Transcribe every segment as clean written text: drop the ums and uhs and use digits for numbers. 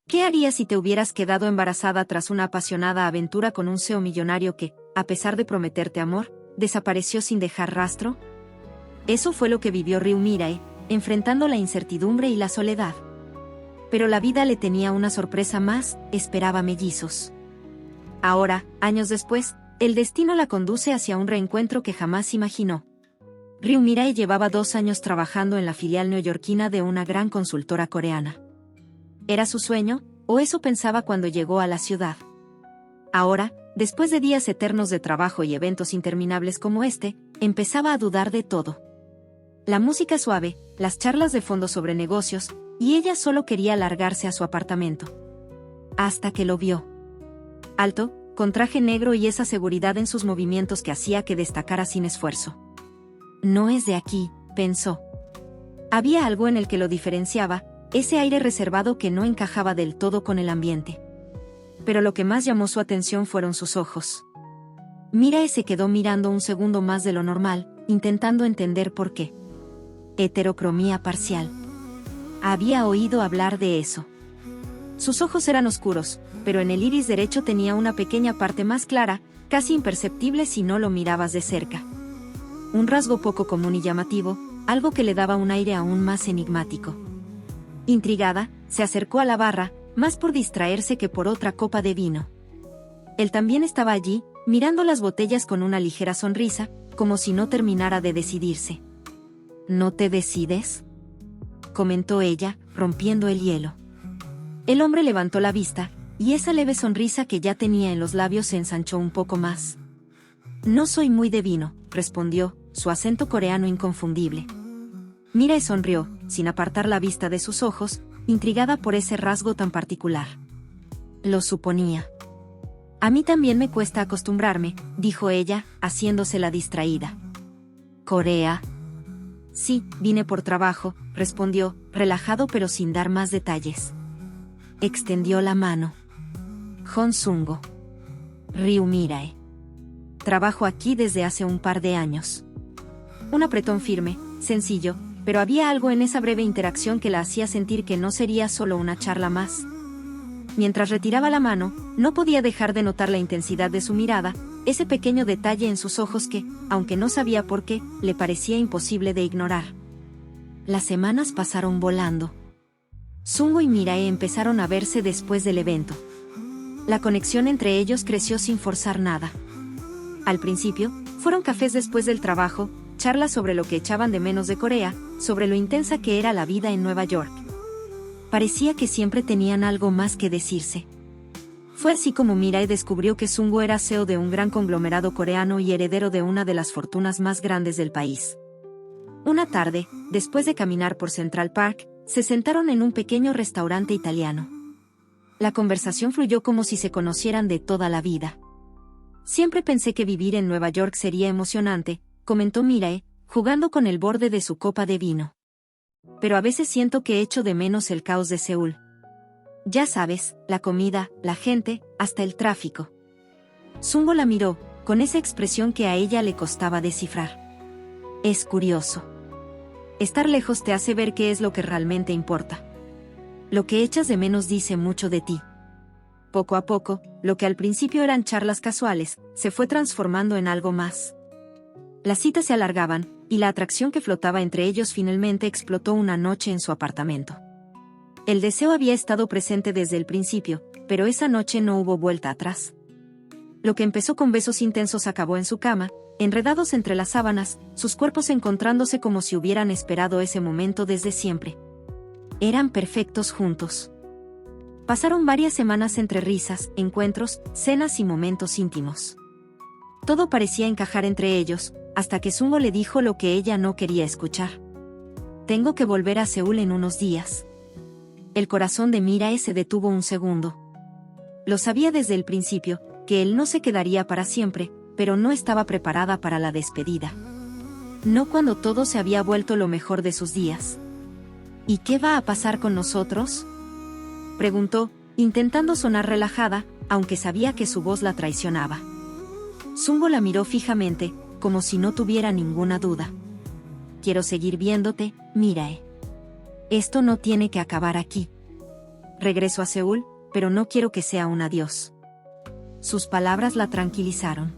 ¿Qué harías si te hubieras quedado embarazada tras una apasionada aventura con un CEO millonario que, a pesar de prometerte amor, desapareció sin dejar rastro? Eso fue lo que vivió Ryu Mirae, enfrentando la incertidumbre y la soledad. Pero la vida le tenía una sorpresa más: esperaba mellizos. Ahora, años después, el destino la conduce hacia un reencuentro que jamás imaginó. Ryu Mirae llevaba 2 años trabajando en la filial neoyorquina de una gran consultora coreana. ¿Era su sueño, o eso pensaba cuando llegó a la ciudad? Ahora, después de días eternos de trabajo y eventos interminables como este, empezaba a dudar de todo. La música suave, las charlas de fondo sobre negocios, y ella solo quería largarse a su apartamento. Hasta que lo vio. Alto, con traje negro y esa seguridad en sus movimientos que hacía que destacara sin esfuerzo. No es de aquí, pensó. Había algo en el que lo diferenciaba, ese aire reservado que no encajaba del todo con el ambiente. Pero lo que más llamó su atención fueron sus ojos. Mirae se quedó mirando un segundo más de lo normal, intentando entender por qué. Heterocromía parcial. Había oído hablar de eso. Sus ojos eran oscuros, pero en el iris derecho tenía una pequeña parte más clara, casi imperceptible si no lo mirabas de cerca. Un rasgo poco común y llamativo, algo que le daba un aire aún más enigmático. Intrigada, se acercó a la barra, más por distraerse que por otra copa de vino. Él también estaba allí, mirando las botellas con una ligera sonrisa, como si no terminara de decidirse. ¿No te decides?, comentó ella, rompiendo el hielo. El hombre levantó la vista, y esa leve sonrisa que ya tenía en los labios se ensanchó un poco más. No soy muy de vino, respondió, su acento coreano inconfundible. Mirae sonrió, sin apartar la vista de sus ojos, intrigada por ese rasgo tan particular. Lo suponía. A mí también me cuesta acostumbrarme, dijo ella, haciéndose la distraída. ¿Corea? Sí, vine por trabajo, respondió, relajado pero sin dar más detalles. Extendió la mano. Hon Sungo. Ryu Mirae. Trabajo aquí desde hace un par de años. Un apretón firme, sencillo, pero había algo en esa breve interacción que la hacía sentir que no sería solo una charla más. Mientras retiraba la mano, no podía dejar de notar la intensidad de su mirada, ese pequeño detalle en sus ojos que, aunque no sabía por qué, le parecía imposible de ignorar. Las semanas pasaron volando. Sungo y Mirae empezaron a verse después del evento. La conexión entre ellos creció sin forzar nada. Al principio, fueron cafés después del trabajo, charlas sobre lo que echaban de menos de Corea, sobre lo intensa que era la vida en Nueva York. Parecía que siempre tenían algo más que decirse. Fue así como Mirae descubrió que Sungo era CEO de un gran conglomerado coreano y heredero de una de las fortunas más grandes del país. Una tarde, después de caminar por Central Park, se sentaron en un pequeño restaurante italiano. La conversación fluyó como si se conocieran de toda la vida. Siempre pensé que vivir en Nueva York sería emocionante, comentó Mirae, jugando con el borde de su copa de vino. Pero a veces siento que echo de menos el caos de Seúl. Ya sabes, la comida, la gente, hasta el tráfico. Sungo la miró, con esa expresión que a ella le costaba descifrar. Es curioso. Estar lejos te hace ver qué es lo que realmente importa. Lo que echas de menos dice mucho de ti. Poco a poco, lo que al principio eran charlas casuales, se fue transformando en algo más. Las citas se alargaban, y la atracción que flotaba entre ellos finalmente explotó una noche en su apartamento. El deseo había estado presente desde el principio, pero esa noche no hubo vuelta atrás. Lo que empezó con besos intensos acabó en su cama, enredados entre las sábanas, sus cuerpos encontrándose como si hubieran esperado ese momento desde siempre. Eran perfectos juntos. Pasaron varias semanas entre risas, encuentros, cenas y momentos íntimos. Todo parecía encajar entre ellos, hasta que Sungo le dijo lo que ella no quería escuchar. Tengo que volver a Seúl en unos días. El corazón de Mirae se detuvo un segundo. Lo sabía desde el principio, que él no se quedaría para siempre, pero no estaba preparada para la despedida. No cuando todo se había vuelto lo mejor de sus días. ¿Y qué va a pasar con nosotros?, preguntó, intentando sonar relajada, aunque sabía que su voz la traicionaba. Sungo la miró fijamente, como si no tuviera ninguna duda. Quiero seguir viéndote, Mirae. Esto no tiene que acabar aquí. regreso a Seúl, pero no quiero que sea un adiós. Sus palabras la tranquilizaron.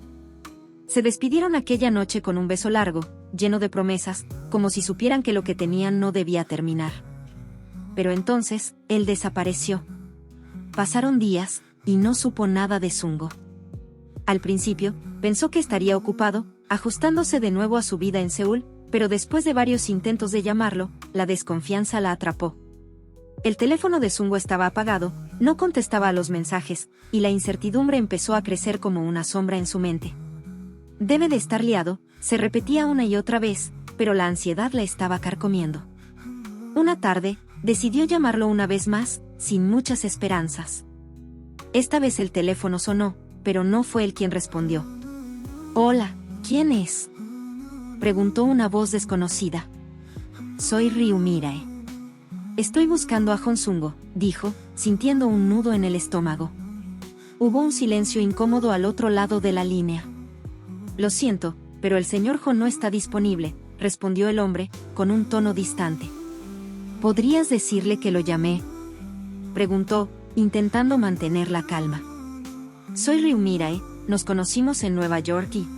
Se despidieron aquella noche con un beso largo, lleno de promesas, como si supieran que lo que tenían no debía terminar. Pero entonces, él desapareció. Pasaron días, y no supo nada de Sungo. Al principio, pensó que estaría ocupado, ajustándose de nuevo a su vida en Seúl, pero después de varios intentos de llamarlo, la desconfianza la atrapó. El teléfono de Sungo estaba apagado, no contestaba a los mensajes, y la incertidumbre empezó a crecer como una sombra en su mente. Debe de estar liado, se repetía una y otra vez, pero la ansiedad la estaba carcomiendo. Una tarde, decidió llamarlo una vez más, sin muchas esperanzas. Esta vez el teléfono sonó, pero no fue él quien respondió. «Hola, ¿quién es?», preguntó una voz desconocida. «Soy Ryu Mirae. Estoy buscando a Hon Sungo», dijo, sintiendo un nudo en el estómago. Hubo un silencio incómodo al otro lado de la línea. «Lo siento, pero el señor Hon no está disponible», respondió el hombre, con un tono distante. «¿Podrías decirle que lo llamé?», preguntó, intentando mantener la calma. «Soy Ryu Mirae, nos conocimos en Nueva York y...».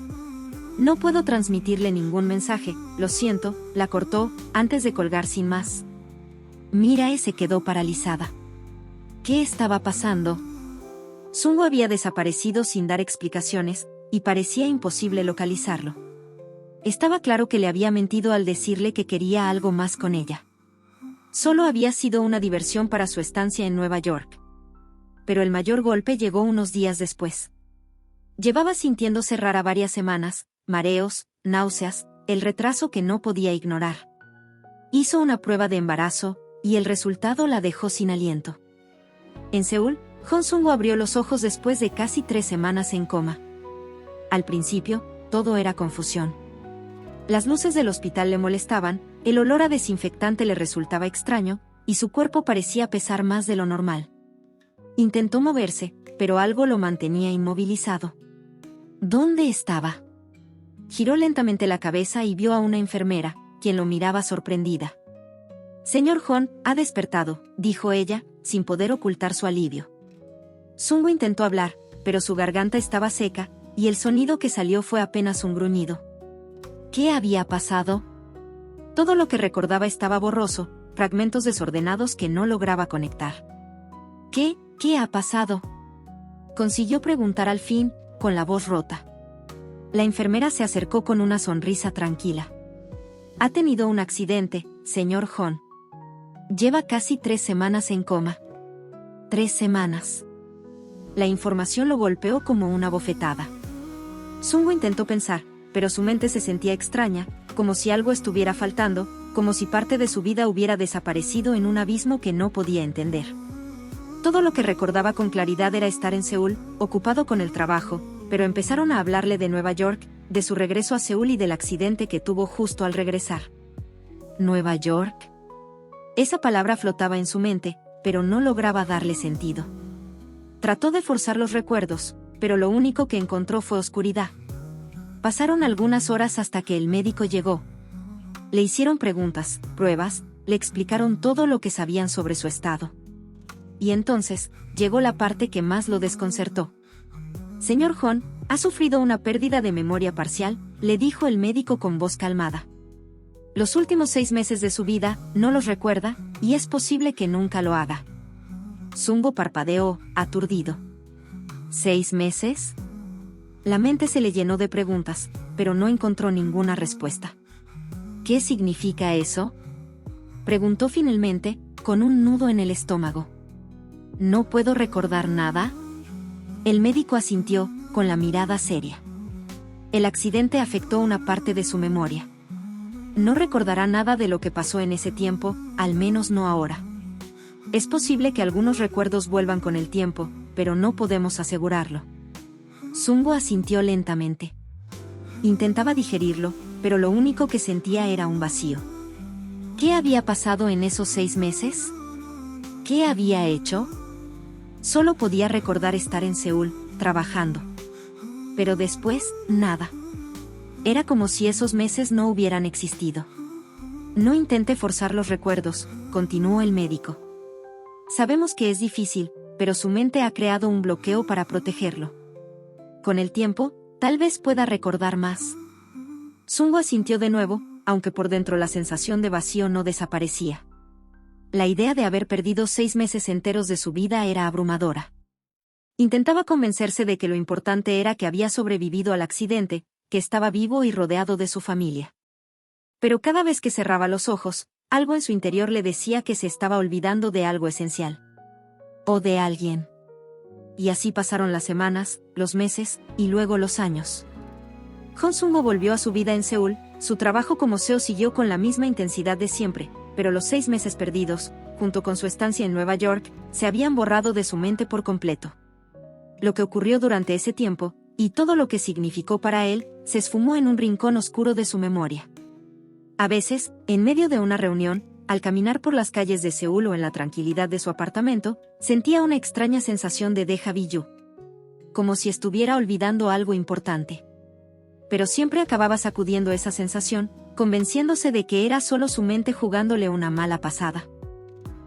«No puedo transmitirle ningún mensaje, lo siento», la cortó, antes de colgar sin más. Mirae se quedó paralizada. ¿Qué estaba pasando? Sungo había desaparecido sin dar explicaciones, y parecía imposible localizarlo. Estaba claro que le había mentido al decirle que quería algo más con ella. Solo había sido una diversión para su estancia en Nueva York. Pero el mayor golpe llegó unos días después. Llevaba sintiéndose rara varias semanas, mareos, náuseas, el retraso que no podía ignorar. Hizo una prueba de embarazo, y el resultado la dejó sin aliento. En Seúl, Hon Sungo abrió los ojos después de casi 3 semanas en coma. Al principio, todo era confusión. Las luces del hospital le molestaban, el olor a desinfectante le resultaba extraño, y su cuerpo parecía pesar más de lo normal. Intentó moverse, pero algo lo mantenía inmovilizado. ¿Dónde estaba? Giró lentamente la cabeza y vio a una enfermera, quien lo miraba sorprendida. «Señor Hon, ha despertado», dijo ella, sin poder ocultar su alivio. Sungo intentó hablar, pero su garganta estaba seca, y el sonido que salió fue apenas un gruñido. ¿Qué había pasado? Todo lo que recordaba estaba borroso, fragmentos desordenados que no lograba conectar. ¿Qué ha pasado?», consiguió preguntar al fin, con la voz rota. La enfermera se acercó con una sonrisa tranquila. «Ha tenido un accidente, señor Hon. Lleva casi 3 semanas en coma». 3 semanas. La información lo golpeó como una bofetada. Sungo intentó pensar, pero su mente se sentía extraña, como si algo estuviera faltando, como si parte de su vida hubiera desaparecido en un abismo que no podía entender. Todo lo que recordaba con claridad era estar en Seúl, ocupado con el trabajo, pero empezaron a hablarle de Nueva York, de su regreso a Seúl y del accidente que tuvo justo al regresar. ¿Nueva York? Esa palabra flotaba en su mente, pero no lograba darle sentido. Trató de forzar los recuerdos, pero lo único que encontró fue oscuridad. Pasaron algunas horas hasta que el médico llegó. Le hicieron preguntas, pruebas, le explicaron todo lo que sabían sobre su estado. Y entonces, llegó la parte que más lo desconcertó. «Señor Hon, ha sufrido una pérdida de memoria parcial», le dijo el médico con voz calmada. «Los últimos 6 meses de su vida, no los recuerda, y es posible que nunca lo haga». Sungo parpadeó, aturdido. ¿6 meses? La mente se le llenó de preguntas, pero no encontró ninguna respuesta. «¿Qué significa eso?», preguntó finalmente, con un nudo en el estómago. «¿No puedo recordar nada?». El médico asintió, con la mirada seria. El accidente afectó una parte de su memoria. No recordará nada de lo que pasó en ese tiempo, al menos no ahora. Es posible que algunos recuerdos vuelvan con el tiempo, pero no podemos asegurarlo. Sungo asintió lentamente. Intentaba digerirlo, pero lo único que sentía era un vacío. ¿Qué había pasado en esos 6 meses? ¿Qué había hecho? Solo podía recordar estar en Seúl, trabajando. Pero después, nada. Era como si esos meses no hubieran existido. «No intente forzar los recuerdos», continuó el médico. Sabemos que es difícil, pero su mente ha creado un bloqueo para protegerlo. Con el tiempo, tal vez pueda recordar más. Sungo asintió de nuevo, aunque por dentro la sensación de vacío no desaparecía. La idea de haber perdido 6 meses enteros de su vida era abrumadora. Intentaba convencerse de que lo importante era que había sobrevivido al accidente, que estaba vivo y rodeado de su familia. Pero cada vez que cerraba los ojos, algo en su interior le decía que se estaba olvidando de algo esencial. O de alguien. Y así pasaron las semanas, los meses, y luego los años. Hong Sungo volvió a su vida en Seúl, su trabajo como CEO siguió con la misma intensidad de siempre, pero los 6 meses perdidos, junto con su estancia en Nueva York, se habían borrado de su mente por completo. Lo que ocurrió durante ese tiempo, y todo lo que significó para él, se esfumó en un rincón oscuro de su memoria. A veces, en medio de una reunión, al caminar por las calles de Seúl o en la tranquilidad de su apartamento, sentía una extraña sensación de déjà vu. Como si estuviera olvidando algo importante. Pero siempre acababa sacudiendo esa sensación, convenciéndose de que era solo su mente jugándole una mala pasada.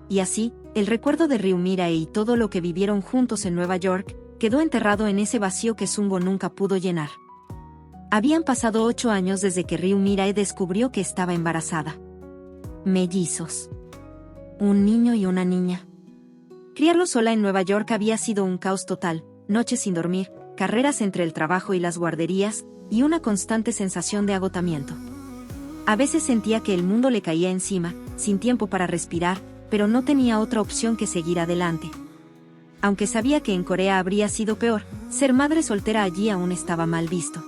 Y así, el recuerdo de Ryu Mirae y todo lo que vivieron juntos en Nueva York, quedó enterrado en ese vacío que Sungo nunca pudo llenar. Habían pasado 8 años desde que Ryu Mirae descubrió que estaba embarazada. Mellizos. Un niño y una niña. Criarlo sola en Nueva York había sido un caos total, noches sin dormir, carreras entre el trabajo y las guarderías, y una constante sensación de agotamiento. A veces sentía que el mundo le caía encima, sin tiempo para respirar, pero no tenía otra opción que seguir adelante. Aunque sabía que en Corea habría sido peor, ser madre soltera allí aún estaba mal visto.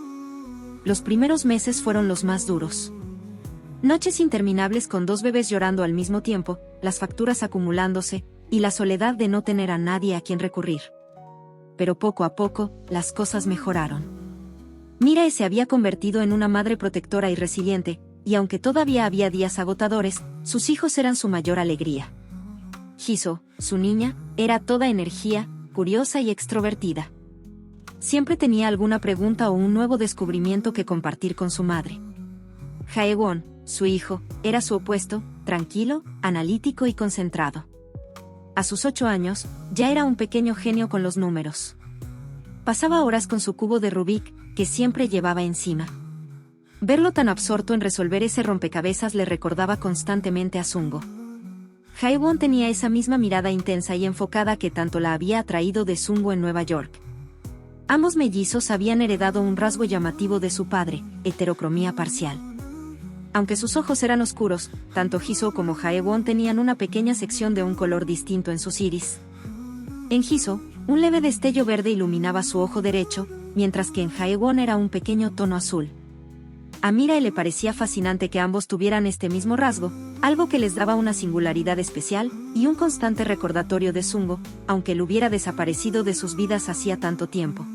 Los primeros meses fueron los más duros. Noches interminables con 2 bebés llorando al mismo tiempo, las facturas acumulándose, y la soledad de no tener a nadie a quien recurrir. Pero poco a poco, las cosas mejoraron. Mirae se había convertido en una madre protectora y resiliente, y aunque todavía había días agotadores, sus hijos eran su mayor alegría. Jisoo, su niña, era toda energía, curiosa y extrovertida. Siempre tenía alguna pregunta o un nuevo descubrimiento que compartir con su madre. Jaewon, su hijo, era su opuesto, tranquilo, analítico y concentrado. A sus 8 años, ya era un pequeño genio con los números. Pasaba horas con su cubo de Rubik, que siempre llevaba encima. Verlo tan absorto en resolver ese rompecabezas le recordaba constantemente a Sungo. Jaewon tenía esa misma mirada intensa y enfocada que tanto la había atraído de Sungo en Nueva York. Ambos mellizos habían heredado un rasgo llamativo de su padre, heterocromía parcial. Aunque sus ojos eran oscuros, tanto Jisoo como Jaewon tenían una pequeña sección de un color distinto en sus iris. En Jisoo, un leve destello verde iluminaba su ojo derecho, mientras que en Jaewon era un pequeño tono azul. A Mirae le parecía fascinante que ambos tuvieran este mismo rasgo, algo que les daba una singularidad especial y un constante recordatorio de Sungo, aunque él hubiera desaparecido de sus vidas hacía tanto tiempo.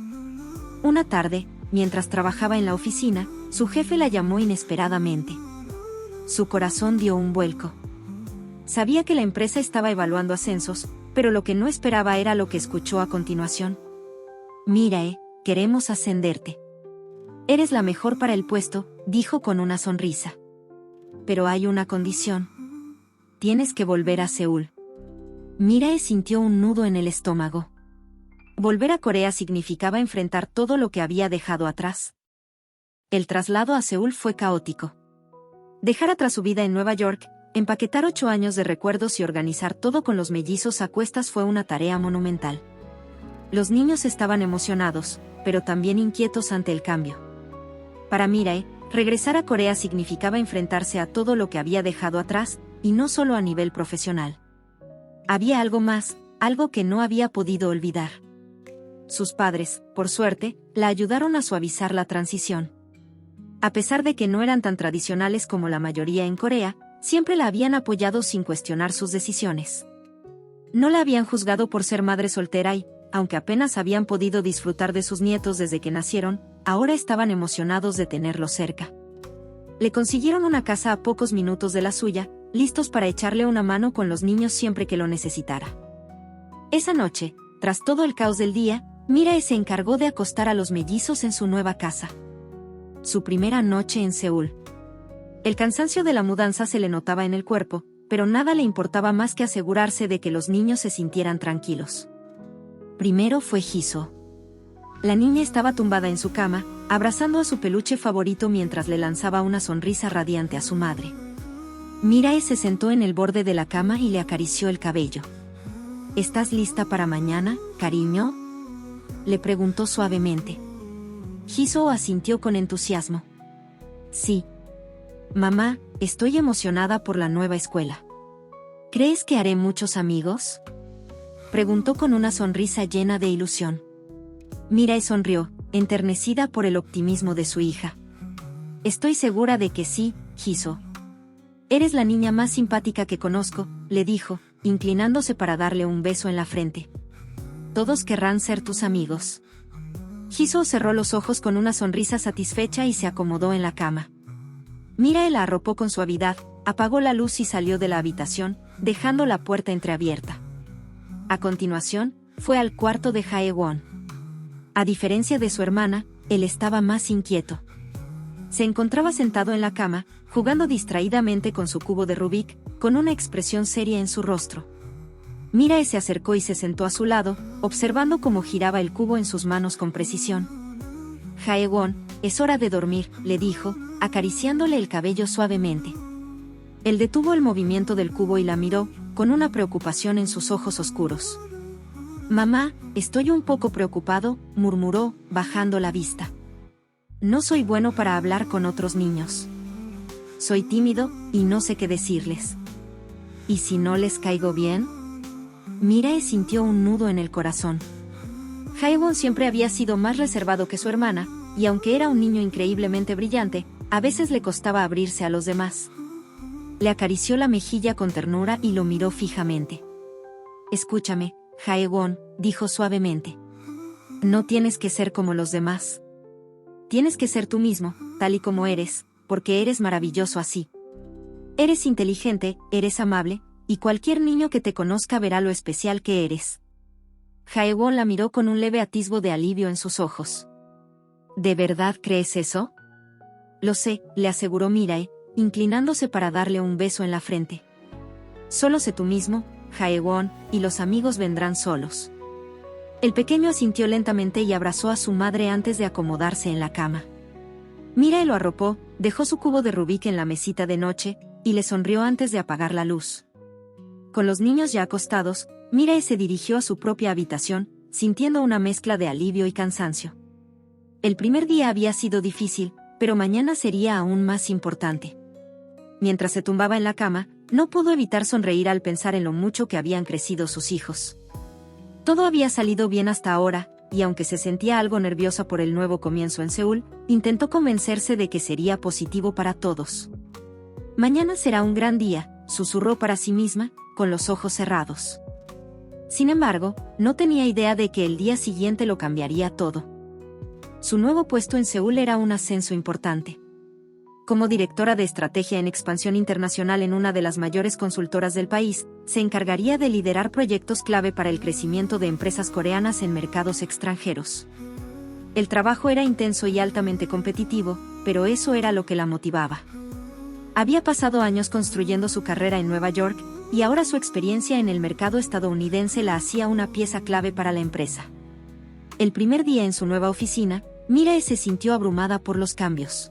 Una tarde, mientras trabajaba en la oficina, su jefe la llamó inesperadamente. Su corazón dio un vuelco. Sabía que la empresa estaba evaluando ascensos, pero lo que no esperaba era lo que escuchó a continuación. Mirae, queremos ascenderte. Eres la mejor para el puesto, dijo con una sonrisa. Pero hay una condición. Tienes que volver a Seúl. Mirae sintió un nudo en el estómago. Volver a Corea significaba enfrentar todo lo que había dejado atrás. El traslado a Seúl fue caótico. Dejar atrás su vida en Nueva York, empaquetar 8 años de recuerdos y organizar todo con los mellizos a cuestas fue una tarea monumental. Los niños estaban emocionados, pero también inquietos ante el cambio. Para Mirae, regresar a Corea significaba enfrentarse a todo lo que había dejado atrás, y no solo a nivel profesional. Había algo más, algo que no había podido olvidar. Sus padres, por suerte, la ayudaron a suavizar la transición. A pesar de que no eran tan tradicionales como la mayoría en Corea, siempre la habían apoyado sin cuestionar sus decisiones. No la habían juzgado por ser madre soltera y, aunque apenas habían podido disfrutar de sus nietos desde que nacieron, ahora estaban emocionados de tenerlos cerca. Le consiguieron una casa a pocos minutos de la suya, listos para echarle una mano con los niños siempre que lo necesitara. Esa noche, tras todo el caos del día, Mirae se encargó de acostar a los mellizos en su nueva casa. Su primera noche en Seúl. El cansancio de la mudanza se le notaba en el cuerpo, pero nada le importaba más que asegurarse de que los niños se sintieran tranquilos. Primero fue Jisoo. La niña estaba tumbada en su cama, abrazando a su peluche favorito mientras le lanzaba una sonrisa radiante a su madre. Mirae se sentó en el borde de la cama y le acarició el cabello. ¿Estás lista para mañana, cariño?, le preguntó suavemente. Jisoo asintió con entusiasmo. Sí. Mamá, estoy emocionada por la nueva escuela. ¿Crees que haré muchos amigos?, preguntó con una sonrisa llena de ilusión. Mirae sonrió, enternecida por el optimismo de su hija. Estoy segura de que sí, Jisoo. Eres la niña más simpática que conozco, le dijo, inclinándose para darle un beso en la frente. Todos querrán ser tus amigos. Jisoo cerró los ojos con una sonrisa satisfecha y se acomodó en la cama. Mirae la arropó con suavidad, apagó la luz y salió de la habitación, dejando la puerta entreabierta. A continuación, fue al cuarto de Jae-won. A diferencia de su hermana, él estaba más inquieto. Se encontraba sentado en la cama, jugando distraídamente con su cubo de Rubik, con una expresión seria en su rostro. Mirae se acercó y se sentó a su lado, observando cómo giraba el cubo en sus manos con precisión. Jae-won, es hora de dormir, le dijo, acariciándole el cabello suavemente. Él detuvo el movimiento del cubo y la miró, con una preocupación en sus ojos oscuros. Mamá, estoy un poco preocupado, murmuró, bajando la vista. No soy bueno para hablar con otros niños. Soy tímido, y no sé qué decirles. ¿Y si no les caigo bien? Mirae sintió un nudo en el corazón. Jae-won siempre había sido más reservado que su hermana, y aunque era un niño increíblemente brillante, a veces le costaba abrirse a los demás. Le acarició la mejilla con ternura y lo miró fijamente. Escúchame, Jae-won, dijo suavemente. No tienes que ser como los demás. Tienes que ser tú mismo, tal y como eres, porque eres maravilloso así. Eres inteligente, eres amable, y cualquier niño que te conozca verá lo especial que eres. Jae-won la miró con un leve atisbo de alivio en sus ojos. ¿De verdad crees eso? Lo sé, le aseguró Mirae, inclinándose para darle un beso en la frente. Solo sé tú mismo, Jae-won, y los amigos vendrán solos. El pequeño asintió lentamente y abrazó a su madre antes de acomodarse en la cama. Mirae lo arropó, dejó su cubo de Rubik en la mesita de noche, y le sonrió antes de apagar la luz. Con los niños ya acostados, Mirae se dirigió a su propia habitación, sintiendo una mezcla de alivio y cansancio. El primer día había sido difícil, pero mañana sería aún más importante. Mientras se tumbaba en la cama, no pudo evitar sonreír al pensar en lo mucho que habían crecido sus hijos. Todo había salido bien hasta ahora, y aunque se sentía algo nerviosa por el nuevo comienzo en Seúl, intentó convencerse de que sería positivo para todos. Mañana será un gran día, susurró para sí misma, con los ojos cerrados. Sin embargo, no tenía idea de que el día siguiente lo cambiaría todo. Su nuevo puesto en Seúl era un ascenso importante. Como directora de estrategia en expansión internacional en una de las mayores consultoras del país, se encargaría de liderar proyectos clave para el crecimiento de empresas coreanas en mercados extranjeros. El trabajo era intenso y altamente competitivo, pero eso era lo que la motivaba. Había pasado años construyendo su carrera en Nueva York, y ahora su experiencia en el mercado estadounidense la hacía una pieza clave para la empresa. El primer día en su nueva oficina, Mirae se sintió abrumada por los cambios.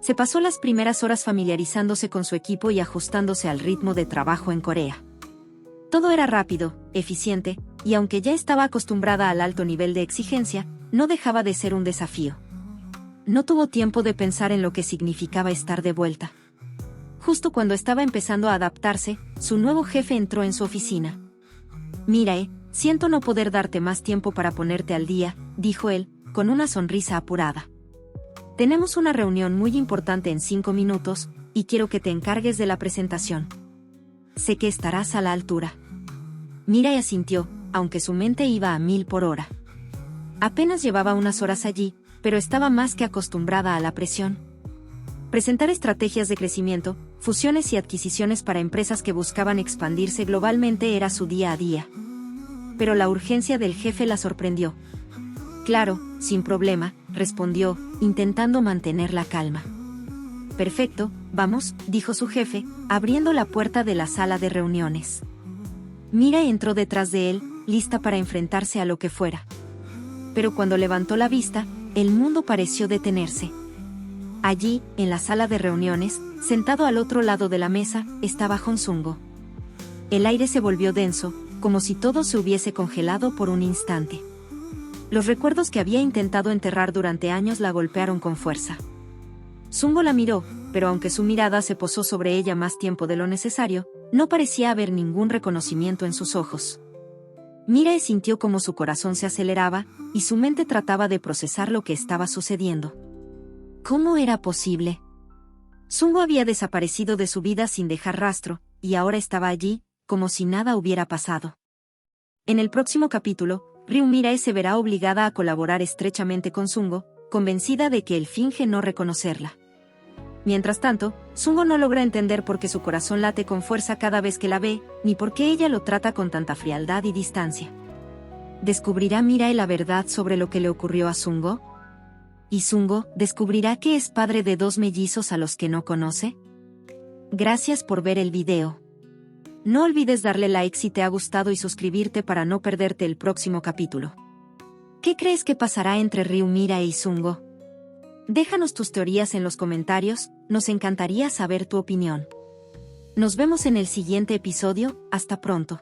Se pasó las primeras horas familiarizándose con su equipo y ajustándose al ritmo de trabajo en Corea. Todo era rápido, eficiente, y aunque ya estaba acostumbrada al alto nivel de exigencia, no dejaba de ser un desafío. No tuvo tiempo de pensar en lo que significaba estar de vuelta. Justo cuando estaba empezando a adaptarse, su nuevo jefe entró en su oficina. Mirae, siento no poder darte más tiempo para ponerte al día, dijo él, con una sonrisa apurada. Tenemos una reunión muy importante en 5 minutos, y quiero que te encargues de la presentación. Sé que estarás a la altura. Mirae asintió, aunque su mente iba a 1000 por hora. Apenas llevaba unas horas allí, pero estaba más que acostumbrada a la presión. Presentar estrategias de crecimiento, fusiones y adquisiciones para empresas que buscaban expandirse globalmente era su día a día. Pero la urgencia del jefe la sorprendió. Claro, sin problema, respondió, intentando mantener la calma. Perfecto, Vamos, dijo su jefe, abriendo la puerta de la sala de reuniones. Mira entró detrás de él, lista para enfrentarse a lo que fuera. Pero cuando levantó la vista, el mundo pareció detenerse. Allí, en la sala de reuniones, sentado al otro lado de la mesa, estaba Honsungo. El aire se volvió denso, como si todo se hubiese congelado por un instante. Los recuerdos que había intentado enterrar durante años la golpearon con fuerza. Sungo la miró, pero aunque su mirada se posó sobre ella más tiempo de lo necesario, no parecía haber ningún reconocimiento en sus ojos. Mirae sintió como su corazón se aceleraba, y su mente trataba de procesar lo que estaba sucediendo. ¿Cómo era posible? Sungo había desaparecido de su vida sin dejar rastro, y ahora estaba allí, como si nada hubiera pasado. En el próximo capítulo, Ryu Mirae se verá obligada a colaborar estrechamente con Sungo, convencida de que él finge no reconocerla. Mientras tanto, Sungo no logra entender por qué su corazón late con fuerza cada vez que la ve, ni por qué ella lo trata con tanta frialdad y distancia. ¿Descubrirá Mirae la verdad sobre lo que le ocurrió a Sungo? ¿Y Sungo descubrirá que es padre de 2 mellizos a los que no conoce? Gracias por ver el video. No olvides darle like si te ha gustado y suscribirte para no perderte el próximo capítulo. ¿Qué crees que pasará entre Ryu Mirae y Sungo? Déjanos tus teorías en los comentarios, nos encantaría saber tu opinión. Nos vemos en el siguiente episodio, hasta pronto.